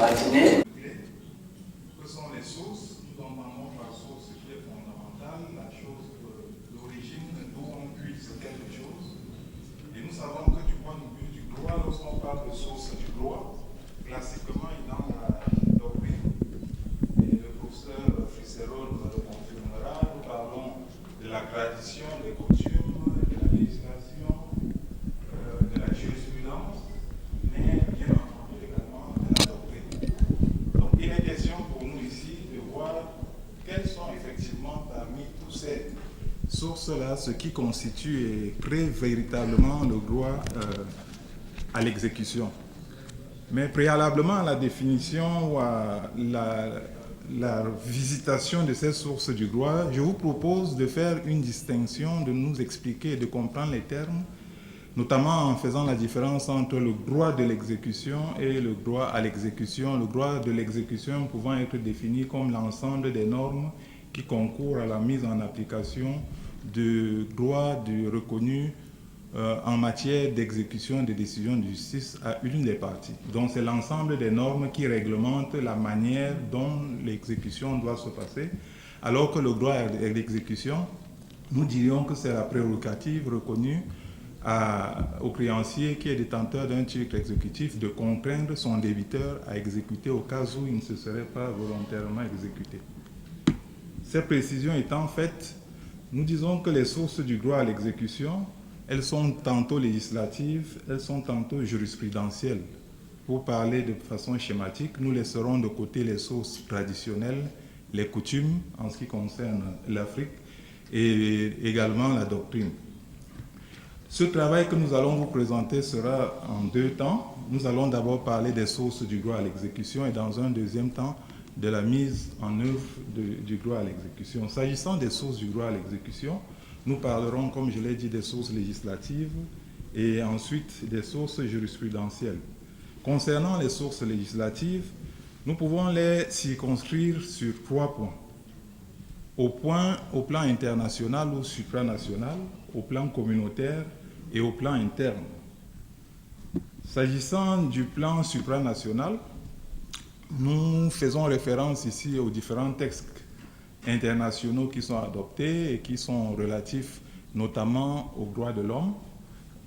matinée. Que sont les sources? Nous entendons par source qui est fondamentale, la chose, l'origine, d'où on puise quelque chose. Et nous savons que du point de vue du droit, lorsqu'on parle de source du droit, classiquement, il est dans la doctrine. Et le professeur Frisserol nous le confirmera. Nous parlons de la tradition, des coutumes, de la législation, de la jurisprudence, mais bien entendu également de la doctrine. Donc il est question pour nous ici de voir quelles sont effectivement parmi toutes ces sources-là ce qui constitue et crée véritablement le droit à l'exécution. Mais préalablement à la définition ou à la visitation de ces sources du droit, je vous propose de faire une distinction, de nous expliquer et de comprendre les termes, notamment en faisant la différence entre le droit de l'exécution et le droit à l'exécution. Le droit de l'exécution pouvant être défini comme l'ensemble des normes qui concourent à la mise en application de droits reconnus en matière d'exécution des décisions de justice à une des parties. Donc c'est l'ensemble des normes qui réglementent la manière dont l'exécution doit se passer, alors que le droit à l'exécution, nous dirions que c'est la prérogative reconnue au créancier qui est détenteur d'un titre exécutif de contraindre son débiteur à exécuter au cas où il ne se serait pas volontairement exécuté. Ces précisions étant faites, nous disons que les sources du droit à l'exécution, elles sont tantôt législatives, elles sont tantôt jurisprudentielles. Pour parler de façon schématique, nous laisserons de côté les sources traditionnelles, les coutumes en ce qui concerne l'Afrique et également la doctrine. Ce travail que nous allons vous présenter sera en deux temps. Nous allons d'abord parler des sources du droit à l'exécution et dans un deuxième temps de la mise en œuvre du droit à l'exécution. S'agissant des sources du droit à l'exécution, nous parlerons, comme je l'ai dit, des sources législatives et ensuite des sources jurisprudentielles. Concernant les sources législatives, nous pouvons les circonscrire sur 3 points. Au plan international ou supranational, au plan communautaire et au plan interne. S'agissant du plan supranational, nous faisons référence ici aux différents textes internationaux qui sont adoptés et qui sont relatifs notamment aux droits de l'homme,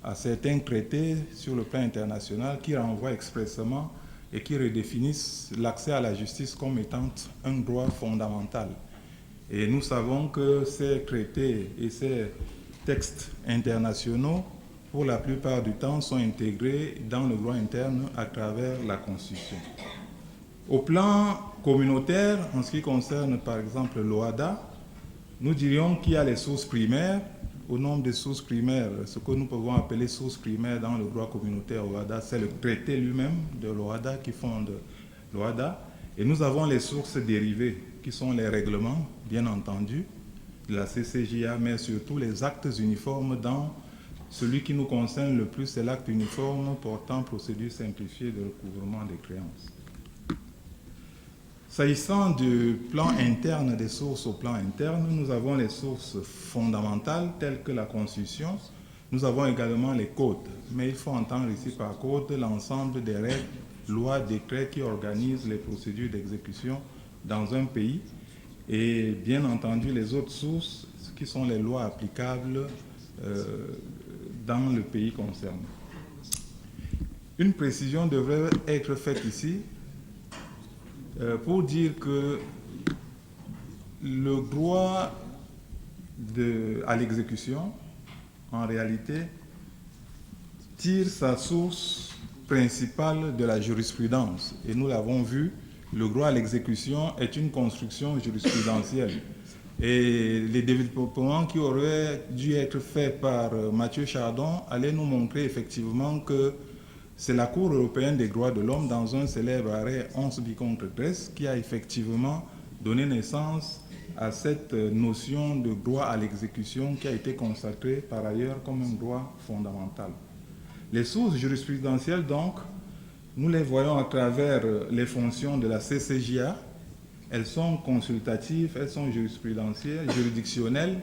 à certains traités sur le plan international qui renvoient expressément et qui redéfinissent l'accès à la justice comme étant un droit fondamental. Et nous savons que ces traités et ces textes internationaux, pour la plupart du temps, sont intégrés dans le droit interne à travers la Constitution. Au plan communautaire, en ce qui concerne par exemple l'OHADA, nous dirions qu'il y a les sources primaires. Au nombre des sources primaires, ce que nous pouvons appeler sources primaires dans le droit communautaire OHADA, c'est le traité lui-même de l'OHADA qui fonde l'OHADA. Et nous avons les sources dérivées, qui sont les règlements, bien entendu, de la CCJA, mais surtout les actes uniformes dans celui qui nous concerne le plus, c'est l'acte uniforme portant procédure simplifiée de recouvrement des créances. S'agissant du plan interne, des sources au plan interne, nous avons les sources fondamentales telles que la Constitution. Nous avons également les codes, mais il faut entendre ici par code l'ensemble des règles, lois, décrets qui organisent les procédures d'exécution dans un pays et bien entendu les autres sources qui sont les lois applicables dans le pays concerné. Une précision devrait être faite ici pour dire que le droit à l'exécution, en réalité, tire sa source principale de la jurisprudence. Et nous l'avons vu, le droit à l'exécution est une construction jurisprudentielle. Et les développements qui auraient dû être faits par Mathieu Chardon allaient nous montrer effectivement que c'est la Cour européenne des droits de l'homme, dans un célèbre arrêt 11 bis contre Grèce, qui a effectivement donné naissance à cette notion de droit à l'exécution qui a été consacrée par ailleurs comme un droit fondamental. Les sources jurisprudentielles, donc, nous les voyons à travers les fonctions de la CCJA. Elles sont consultatives, elles sont jurisprudentielles, juridictionnelles,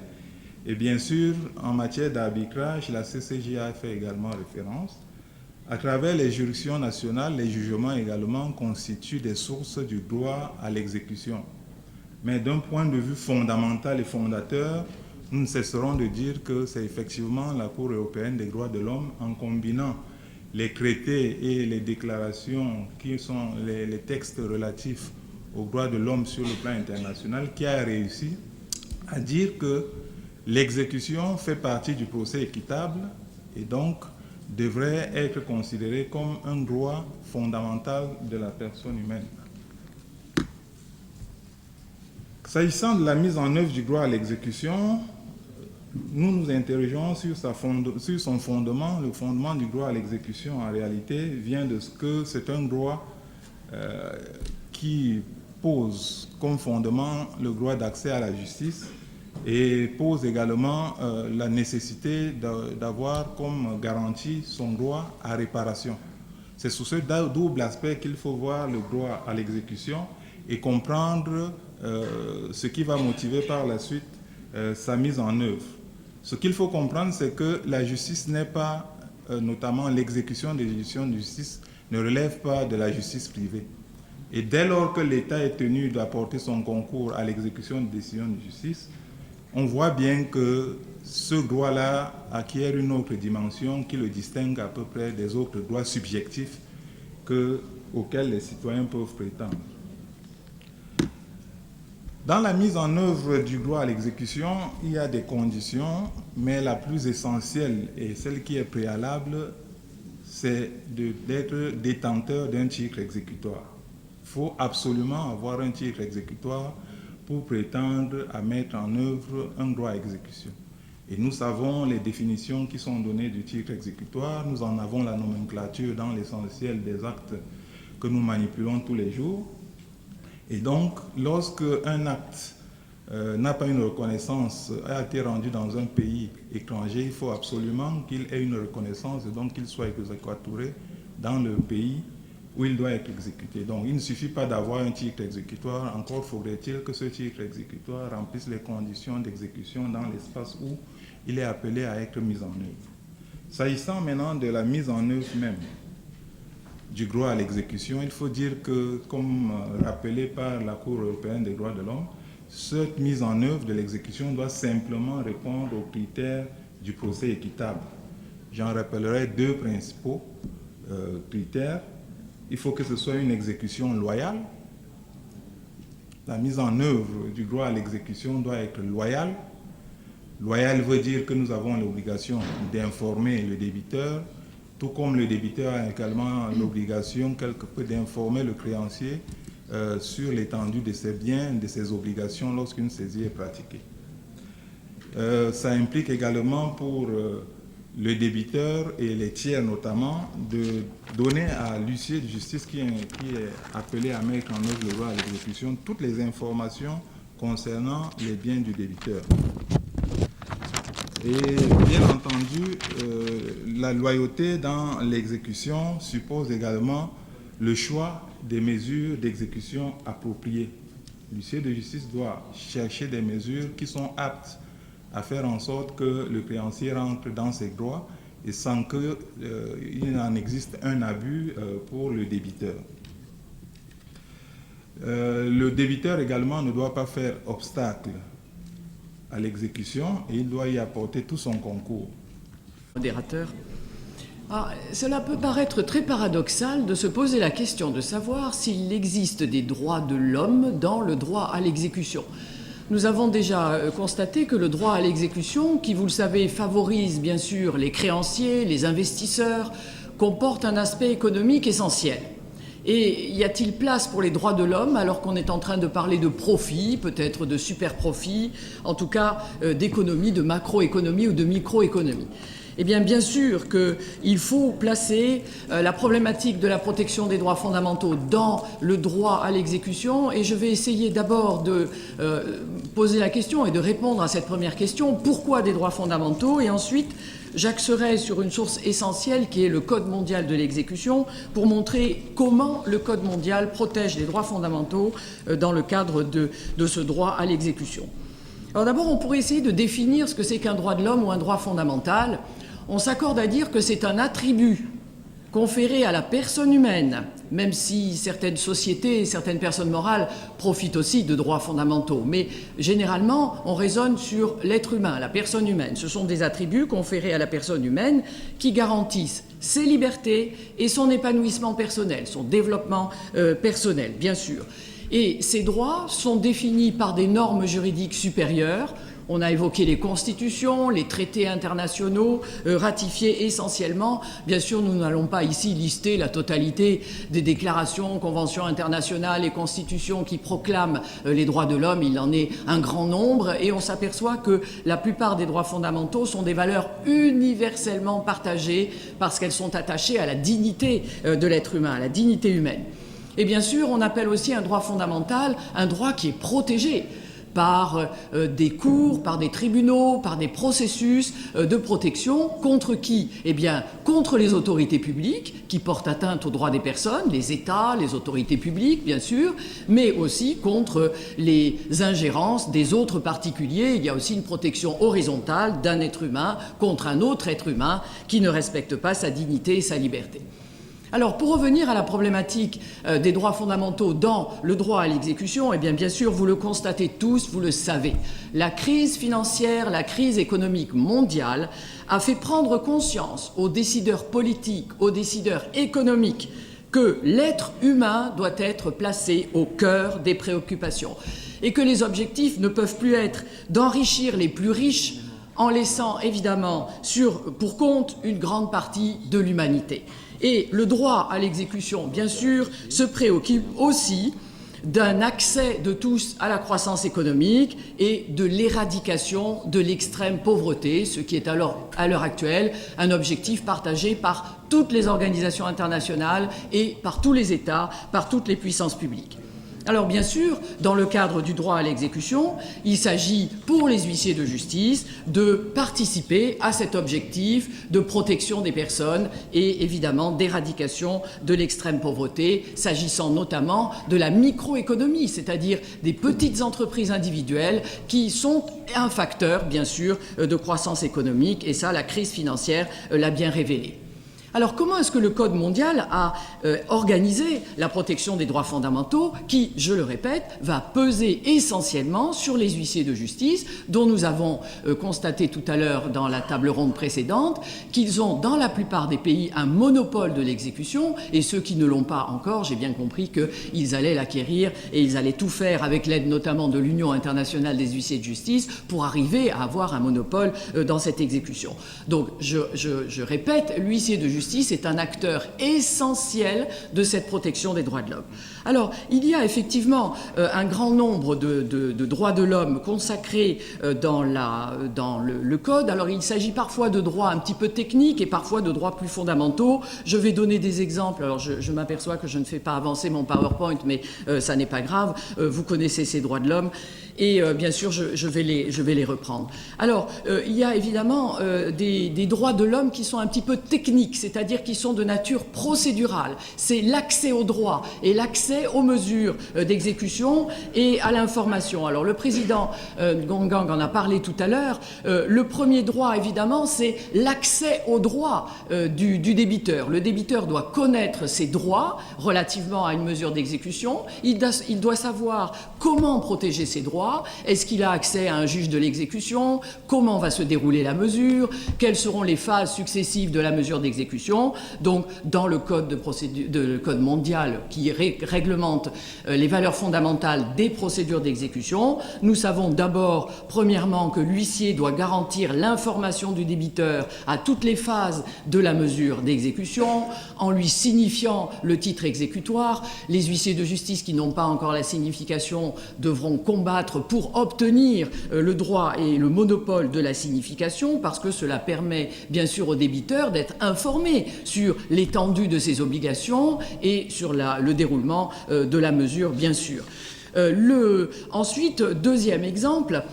et bien sûr, en matière d'arbitrage, la CCJA fait également référence À travers les juridictions nationales, les jugements également constituent des sources du droit à l'exécution. Mais d'un point de vue fondamental et fondateur, nous ne cesserons de dire que c'est effectivement la Cour européenne des droits de l'homme, en combinant les traités et les déclarations qui sont les textes relatifs aux droits de l'homme sur le plan international, qui a réussi à dire que l'exécution fait partie du procès équitable et donc devrait être considérée comme un droit fondamental de la personne humaine. S'agissant de la mise en œuvre du droit à l'exécution, nous nous interrogeons sur son fondement. Le fondement du droit à l'exécution, en réalité, vient de ce que c'est un droit qui pose comme fondement le droit d'accès à la justice et pose également la nécessité d'avoir comme garantie son droit à réparation. C'est sous ce double aspect qu'il faut voir le droit à l'exécution et comprendre ce qui va motiver par la suite sa mise en œuvre. Ce qu'il faut comprendre, c'est que la justice n'est pas, notamment l'exécution des décisions de justice, ne relève pas de la justice privée. Et dès lors que l'État est tenu d'apporter son concours à l'exécution des décisions de justice, on voit bien que ce droit-là acquiert une autre dimension qui le distingue à peu près des autres droits subjectifs auxquels les citoyens peuvent prétendre. Dans la mise en œuvre du droit à l'exécution, il y a des conditions, mais la plus essentielle et celle qui est préalable, c'est d'être détenteur d'un titre exécutoire. Il faut absolument avoir un titre exécutoire pour prétendre à mettre en œuvre un droit à exécution. Et nous savons les définitions qui sont données du titre exécutoire, nous en avons la nomenclature dans l'essentiel des actes que nous manipulons tous les jours. Et donc, lorsque un acte n'a pas une reconnaissance, a été rendu dans un pays étranger, il faut absolument qu'il ait une reconnaissance et donc qu'il soit exécutoré dans le pays où il doit être exécuté. Donc, il ne suffit pas d'avoir un titre exécutoire, encore faudrait-il que ce titre exécutoire remplisse les conditions d'exécution dans l'espace où il est appelé à être mis en œuvre. S'agissant maintenant de la mise en œuvre même du droit à l'exécution, il faut dire que, comme rappelé par la Cour européenne des droits de l'homme, cette mise en œuvre de l'exécution doit simplement répondre aux critères du procès équitable. J'en rappellerai deux principaux critères. Il faut que ce soit une exécution loyale. La mise en œuvre du droit à l'exécution doit être loyale. Loyal veut dire que nous avons l'obligation d'informer le débiteur, tout comme le débiteur a également l'obligation quelque peu d'informer le créancier sur l'étendue de ses biens, de ses obligations lorsqu'une saisie est pratiquée. Ça implique également pour le débiteur et les tiers notamment de donner à l'huissier de justice qui est appelé à mettre en œuvre le droit à l'exécution toutes les informations concernant les biens du débiteur. Et bien entendu, la loyauté dans l'exécution suppose également le choix des mesures d'exécution appropriées. L'huissier de justice doit chercher des mesures qui sont aptes à faire en sorte que le créancier rentre dans ses droits et sans qu'il en existe un abus pour le débiteur. Le débiteur également ne doit pas faire obstacle à l'exécution et il doit y apporter tout son concours. Modérateur. Cela peut paraître très paradoxal de se poser la question de savoir s'il existe des droits de l'homme dans le droit à l'exécution. Nous avons déjà constaté que le droit à l'exécution, qui, vous le savez, favorise bien sûr les créanciers, les investisseurs, comporte un aspect économique essentiel. Et y a-t-il place pour les droits de l'homme alors qu'on est en train de parler de profit, peut-être de super profit, en tout cas d'économie, de macroéconomie ou de microéconomie? Eh bien sûr qu'il faut placer la problématique de la protection des droits fondamentaux dans le droit à l'exécution, et je vais essayer d'abord de poser la question et de répondre à cette première question, pourquoi des droits fondamentaux, et ensuite j'axerai sur une source essentielle qui est le Code mondial de l'exécution pour montrer comment le Code mondial protège les droits fondamentaux dans le cadre de ce droit à l'exécution. Alors d'abord, on pourrait essayer de définir ce que c'est qu'un droit de l'homme ou un droit fondamental. On s'accorde à dire que c'est un attribut conféré à la personne humaine, même si certaines sociétés, certaines personnes morales profitent aussi de droits fondamentaux. Mais généralement, on raisonne sur l'être humain, la personne humaine. Ce sont des attributs conférés à la personne humaine qui garantissent ses libertés et son épanouissement personnel, son développement personnel, bien sûr. Et ces droits sont définis par des normes juridiques supérieures. On a évoqué les constitutions, les traités internationaux ratifiés essentiellement. Bien sûr, nous n'allons pas ici lister la totalité des déclarations, conventions internationales et constitutions qui proclament les droits de l'homme. Il en est un grand nombre et on s'aperçoit que la plupart des droits fondamentaux sont des valeurs universellement partagées parce qu'elles sont attachées à la dignité de l'être humain, à la dignité humaine. Et bien sûr, on appelle aussi un droit fondamental un droit qui est protégé par des cours, par des tribunaux, par des processus de protection. Contre qui? Eh bien, contre les autorités publiques qui portent atteinte aux droits des personnes, les États, les autorités publiques, bien sûr, mais aussi contre les ingérences des autres particuliers. Il y a aussi une protection horizontale d'un être humain contre un autre être humain qui ne respecte pas sa dignité et sa liberté. Alors, pour revenir à la problématique des droits fondamentaux dans le droit à l'exécution, eh bien sûr, vous le constatez tous, vous le savez. La crise financière, la crise économique mondiale a fait prendre conscience aux décideurs politiques, aux décideurs économiques, que l'être humain doit être placé au cœur des préoccupations et que les objectifs ne peuvent plus être d'enrichir les plus riches en laissant évidemment pour compte une grande partie de l'humanité. Et le droit à l'exécution, bien sûr, se préoccupe aussi d'un accès de tous à la croissance économique et de l'éradication de l'extrême pauvreté, ce qui est alors, à l'heure actuelle, un objectif partagé par toutes les organisations internationales et par tous les États, par toutes les puissances publiques. Alors bien sûr, dans le cadre du droit à l'exécution, il s'agit pour les huissiers de justice de participer à cet objectif de protection des personnes et évidemment d'éradication de l'extrême pauvreté, s'agissant notamment de la microéconomie, c'est-à-dire des petites entreprises individuelles qui sont un facteur, bien sûr, de croissance économique, et ça, la crise financière l'a bien révélé. Alors comment est-ce que le Code mondial a organisé la protection des droits fondamentaux qui, je le répète, va peser essentiellement sur les huissiers de justice dont nous avons constaté tout à l'heure dans la table ronde précédente qu'ils ont dans la plupart des pays un monopole de l'exécution et ceux qui ne l'ont pas encore, j'ai bien compris qu'ils allaient l'acquérir et ils allaient tout faire avec l'aide notamment de l'Union internationale des huissiers de justice pour arriver à avoir un monopole dans cette exécution. Donc je répète, l'huissier de justice est un acteur essentiel de cette protection des droits de l'homme. Alors, il y a effectivement un grand nombre de droits de l'homme consacrés dans le Code. Alors, il s'agit parfois de droits un petit peu techniques et parfois de droits plus fondamentaux. Je vais donner des exemples. Alors, je m'aperçois que je ne fais pas avancer mon PowerPoint, mais ça n'est pas grave. Vous connaissez ces droits de l'homme. Et bien sûr, je vais les reprendre. Alors, il y a évidemment des droits de l'homme qui sont un petit peu techniques, c'est-à-dire qui sont de nature procédurale. C'est l'accès aux droits et l'accès aux mesures d'exécution et à l'information. Alors, le président Ngongang en a parlé tout à l'heure. Le premier droit, évidemment, c'est l'accès aux droits du débiteur. Le débiteur doit connaître ses droits relativement à une mesure d'exécution. Il doit savoir comment protéger ses droits. Est-ce qu'il a accès à un juge de l'exécution? Comment va se dérouler la mesure? Quelles seront les phases successives de la mesure d'exécution? Donc, dans le code le code mondial qui réglemente les valeurs fondamentales des procédures d'exécution, nous savons d'abord, premièrement, que l'huissier doit garantir l'information du débiteur à toutes les phases de la mesure d'exécution, en lui signifiant le titre exécutoire. Les huissiers de justice qui n'ont pas encore la signification devront combattre pour obtenir le droit et le monopole de la signification, parce que cela permet bien sûr au débiteur d'être informé sur l'étendue de ses obligations et sur le déroulement de la mesure, bien sûr. Ensuite, deuxième exemple,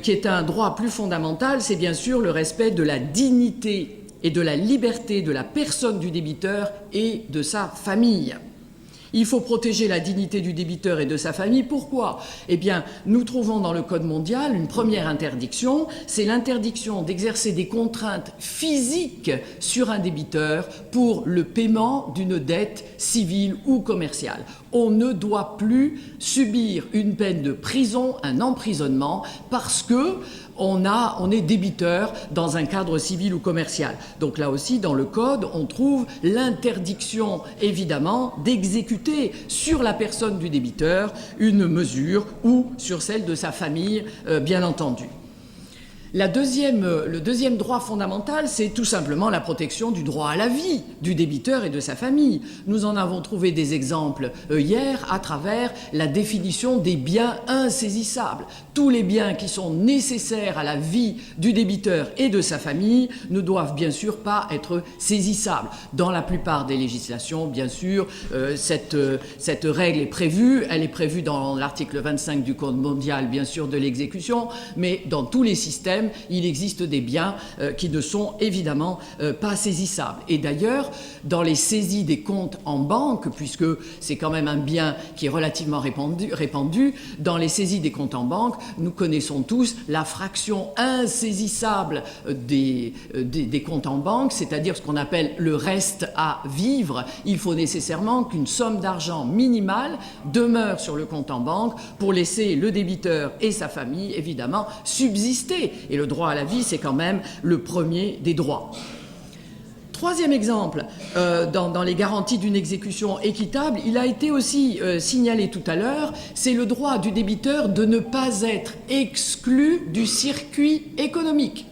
qui est un droit plus fondamental, c'est bien sûr le respect de la dignité et de la liberté de la personne du débiteur et de sa famille. Il faut protéger la dignité du débiteur et de sa famille. Pourquoi? Eh bien, nous trouvons dans le Code mondial une première interdiction, c'est l'interdiction d'exercer des contraintes physiques sur un débiteur pour le paiement d'une dette civile ou commerciale. On ne doit plus subir une peine de prison, un emprisonnement, parce que on est débiteur dans un cadre civil ou commercial. Donc là aussi, dans le Code, on trouve l'interdiction, évidemment, d'exécuter sur la personne du débiteur une mesure ou sur celle de sa famille, bien entendu. Le deuxième droit fondamental, c'est tout simplement la protection du droit à la vie du débiteur et de sa famille. Nous en avons trouvé des exemples hier à travers la définition des biens insaisissables. Tous les biens qui sont nécessaires à la vie du débiteur et de sa famille ne doivent bien sûr pas être saisissables. Dans la plupart des législations, bien sûr, cette règle est prévue. Elle est prévue dans l'article 25 du Code mondial, bien sûr, de l'exécution, mais dans tous les systèmes, il existe des biens qui ne sont évidemment pas saisissables. Et d'ailleurs, dans les saisies des comptes en banque, puisque c'est quand même un bien qui est relativement répandu, dans les saisies des comptes en banque, nous connaissons tous la fraction insaisissable des comptes en banque, c'est-à-dire ce qu'on appelle le reste à vivre. Il faut nécessairement qu'une somme d'argent minimale demeure sur le compte en banque pour laisser le débiteur et sa famille, évidemment, subsister. Et le droit à la vie, c'est quand même le premier des droits. Troisième exemple, dans les garanties d'une exécution équitable, il a été aussi signalé tout à l'heure, c'est le droit du débiteur de ne pas être exclu du circuit économique.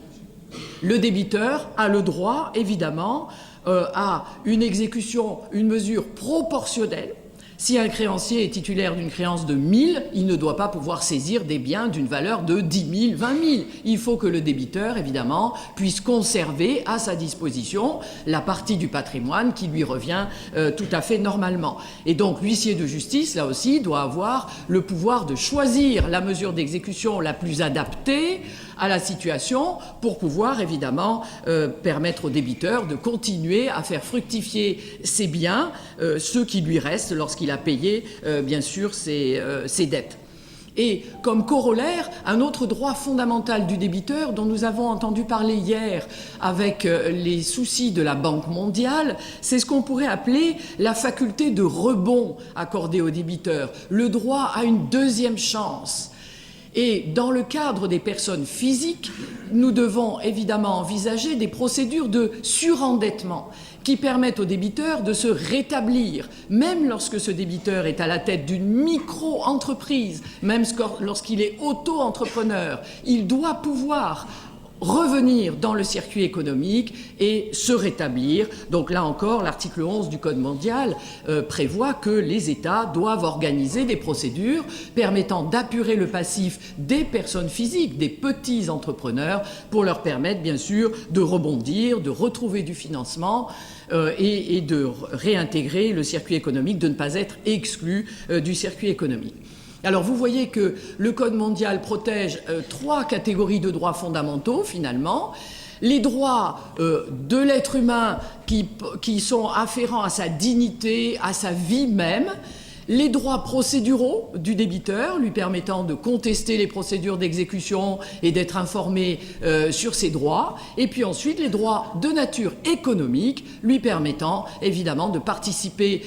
Le débiteur a le droit, évidemment, à une exécution, une mesure proportionnelle. Si un créancier est titulaire d'une créance de 1000, il ne doit pas pouvoir saisir des biens d'une valeur de 10 000, 20 000. Il faut que le débiteur, évidemment, puisse conserver à sa disposition la partie du patrimoine qui lui revient tout à fait normalement. Et donc, l'huissier de justice, là aussi, doit avoir le pouvoir de choisir la mesure d'exécution la plus adaptée à la situation pour pouvoir évidemment permettre au débiteur de continuer à faire fructifier ses biens, ceux qui lui restent lorsqu'il a payé bien sûr ses dettes. Et comme corollaire, un autre droit fondamental du débiteur dont nous avons entendu parler hier avec les soucis de la Banque mondiale, c'est ce qu'on pourrait appeler la faculté de rebond accordée au débiteur, le droit à une deuxième chance. Et dans le cadre des personnes physiques, nous devons évidemment envisager des procédures de surendettement qui permettent au débiteur de se rétablir, même lorsque ce débiteur est à la tête d'une micro-entreprise, même lorsqu'il est auto-entrepreneur. Il doit pouvoir revenir dans le circuit économique et se rétablir. Donc là encore, l'article 11 du Code mondial prévoit que les États doivent organiser des procédures permettant d'apurer le passif des personnes physiques, des petits entrepreneurs, pour leur permettre bien sûr de rebondir, de retrouver du financement et de réintégrer le circuit économique, de ne pas être exclus du circuit économique. Alors vous voyez que le Code mondial protège trois catégories de droits fondamentaux finalement. Les droits de l'être humain qui sont afférents à sa dignité, à sa vie même. Les droits procéduraux du débiteur, lui permettant de contester les procédures d'exécution et d'être informé sur ses droits. Et puis ensuite, les droits de nature économique, lui permettant évidemment de participer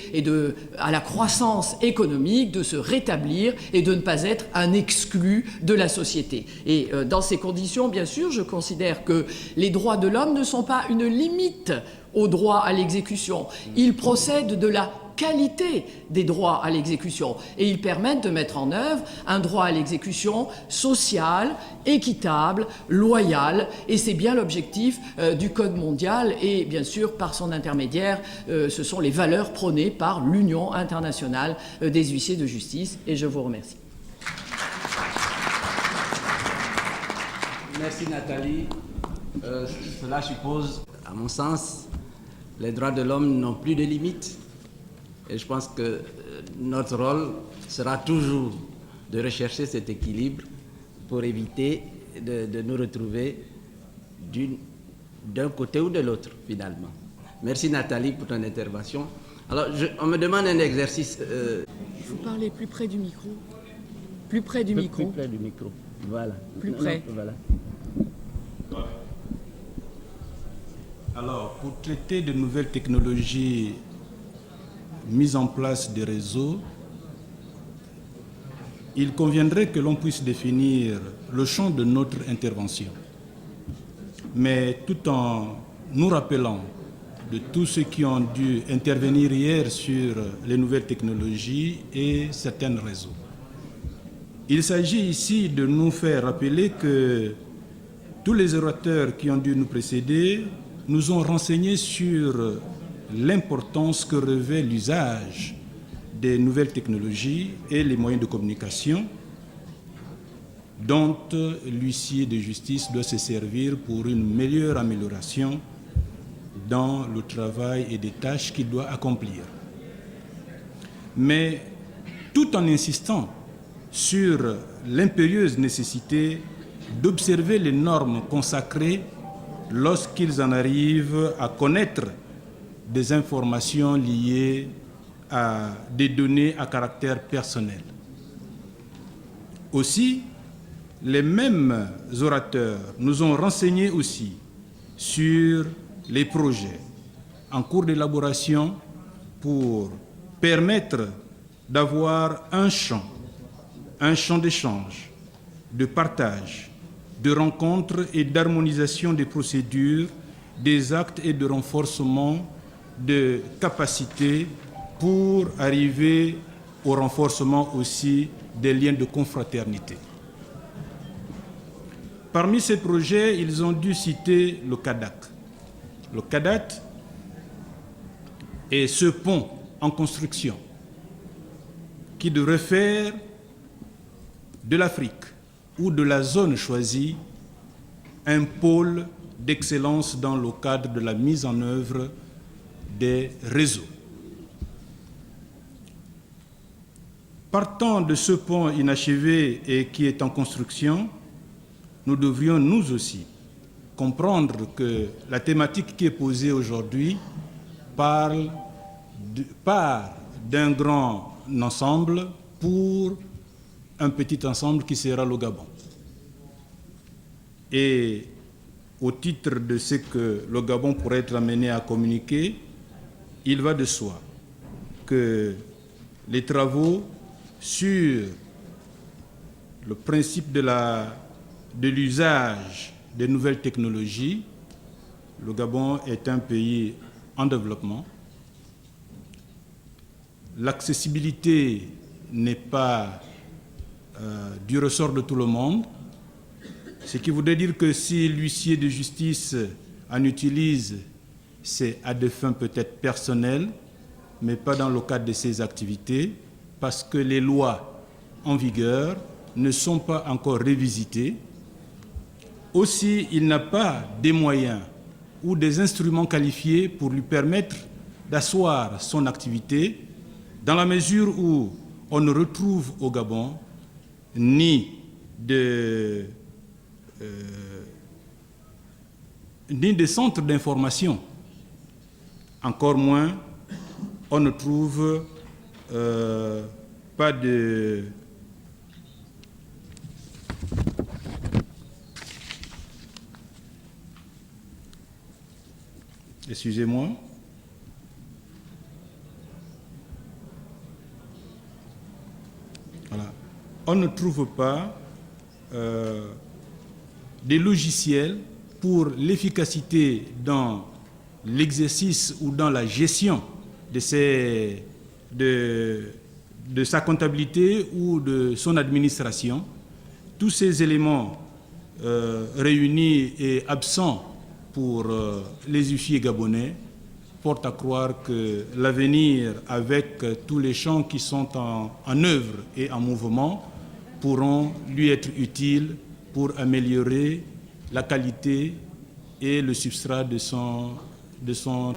à la croissance économique, de se rétablir et de ne pas être un exclu de la société. Et dans ces conditions, bien sûr, je considère que les droits de l'homme ne sont pas une limite au droit à l'exécution. Ils procèdent de la qualité des droits à l'exécution et ils permettent de mettre en œuvre un droit à l'exécution social, équitable, loyal, et c'est bien l'objectif du Code mondial et bien sûr par son intermédiaire ce sont les valeurs prônées par l'Union internationale des huissiers de justice et je vous remercie. Merci Nathalie. Cela suppose, à mon sens, les droits de l'homme n'ont plus de limites. Et je pense que notre rôle sera toujours de rechercher cet équilibre pour éviter de nous retrouver d'un côté ou de l'autre, finalement. Merci Nathalie pour ton intervention. Alors, on me demande un exercice. Vous parlez plus près du micro. Plus près du micro. Plus près du micro. Voilà. Plus près. Non, voilà. Alors, pour traiter de nouvelles technologies, mise en place des réseaux, il conviendrait que l'on puisse définir le champ de notre intervention, mais tout en nous rappelant de tous ceux qui ont dû intervenir hier sur les nouvelles technologies et certains réseaux. Il s'agit ici de nous faire rappeler que tous les orateurs qui ont dû nous précéder nous ont renseignés sur l'importance que revêt l'usage des nouvelles technologies et les moyens de communication dont l'huissier de justice doit se servir pour une meilleure amélioration dans le travail et des tâches qu'il doit accomplir. Mais tout en insistant sur l'impérieuse nécessité d'observer les normes consacrées lorsqu'ils en arrivent à connaître des informations liées à des données à caractère personnel. Aussi, les mêmes orateurs nous ont renseignés aussi sur les projets en cours d'élaboration pour permettre d'avoir un champ d'échange, de partage, de rencontres et d'harmonisation des procédures, des actes et de renforcement de capacités pour arriver au renforcement aussi des liens de confraternité. Parmi ces projets, ils ont dû citer le CADAC. Le CADAC est ce pont en construction qui devrait faire de l'Afrique ou de la zone choisie un pôle d'excellence dans le cadre de la mise en œuvre des réseaux. Partant de ce pont inachevé et qui est en construction, nous devrions nous aussi comprendre que la thématique qui est posée aujourd'hui part d'un grand ensemble pour un petit ensemble qui sera le Gabon. Et au titre de ce que le Gabon pourrait être amené à communiquer, il va de soi que les travaux sur le principe de l'usage des nouvelles technologies, le Gabon est un pays en développement. L'accessibilité n'est pas du ressort de tout le monde, ce qui voudrait dire que si l'huissier de justice en utilise, c'est à des fins peut-être personnelles, mais pas dans le cadre de ses activités, parce que les lois en vigueur ne sont pas encore révisitées. Aussi, il n'a pas des moyens ou des instruments qualifiés pour lui permettre d'asseoir son activité, dans la mesure où on ne retrouve au Gabon ni des centres d'information, encore moins on ne trouve pas de excusez-moi. Voilà. On ne trouve pas des logiciels pour l'efficacité dans l'exercice ou dans la gestion de sa comptabilité ou de son administration. Tous ces éléments réunis et absents pour les huissiers gabonais portent à croire que l'avenir, avec tous les champs qui sont en œuvre et en mouvement, pourront lui être utiles pour améliorer la qualité et le substrat de son